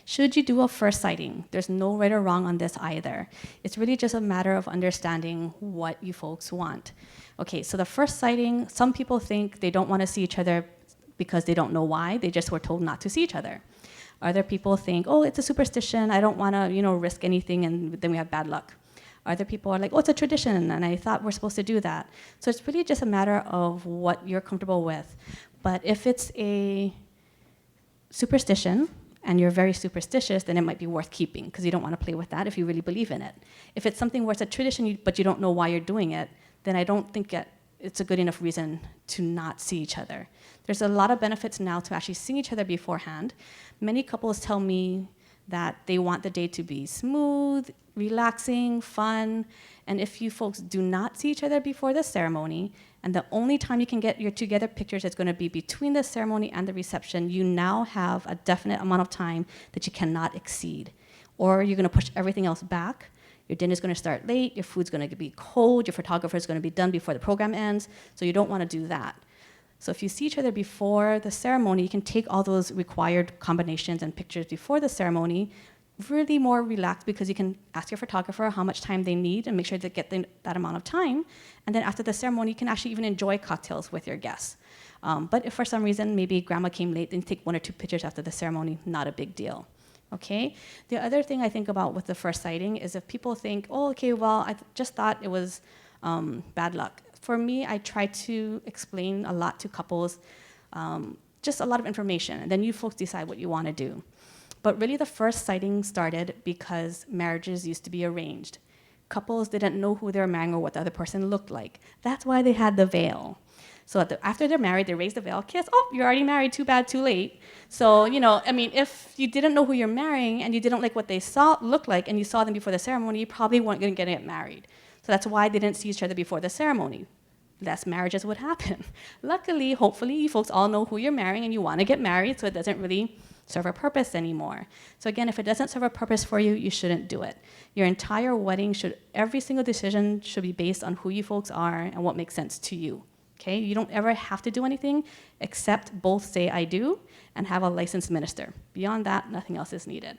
Should you do a first sighting? There's no right or wrong on this either. It's really just a matter of understanding what you folks want. Okay, so the first sighting, some people think they don't want to see each other because they don't know why. They just were told not to see each other. Other people think, oh, it's a superstition. I don't want to, risk anything, and then we have bad luck. Other people are like, oh, it's a tradition, and I thought we're supposed to do that. So it's really just a matter of what you're comfortable with. But if it's a superstition, and you're very superstitious, then it might be worth keeping, because you don't want to play with that if you really believe in it. If it's something where it's a tradition, but you don't know why you're doing it, then I don't think it's a good enough reason to not see each other. There's a lot of benefits now to actually seeing each other beforehand. Many couples tell me that they want the day to be smooth, relaxing, fun, and if you folks do not see each other before the ceremony, and the only time you can get your together pictures is going to be between the ceremony and the reception, you now have a definite amount of time that you cannot exceed. Or you're going to push everything else back. Your dinner's going to start late, your food's going to be cold, your photographer's going to be done before the program ends, so you don't want to do that. So if you see each other before the ceremony, you can take all those required combinations and pictures before the ceremony, really more relaxed, because you can ask your photographer how much time they need and make sure they get that amount of time. And then after the ceremony, you can actually even enjoy cocktails with your guests. But if for some reason maybe grandma came late, then take 1 or 2 pictures after the ceremony, not a big deal. Okay? The other thing I think about with the first sighting is if people think, oh, okay, well, I just thought it was bad luck. For me, I try to explain a lot to couples, just a lot of information, and then you folks decide what you want to do. But really the first sighting started because marriages used to be arranged. Couples didn't know who they were marrying or what the other person looked like. That's why they had the veil. So after they're married, they raise the veil, kiss, oh, you're already married, too bad, too late. So, if you didn't know who you're marrying and you didn't like what they looked like and you saw them before the ceremony, you probably weren't going to get married. So that's why they didn't see each other before the ceremony. Less marriages would happen. Luckily, hopefully, you folks all know who you're marrying and you want to get married, so it doesn't really serve a purpose anymore. So again, if it doesn't serve a purpose for you, you shouldn't do it. Your entire wedding every single decision should be based on who you folks are and what makes sense to you. Okay? You don't ever have to do anything except both say I do and have a licensed minister. Beyond that, nothing else is needed.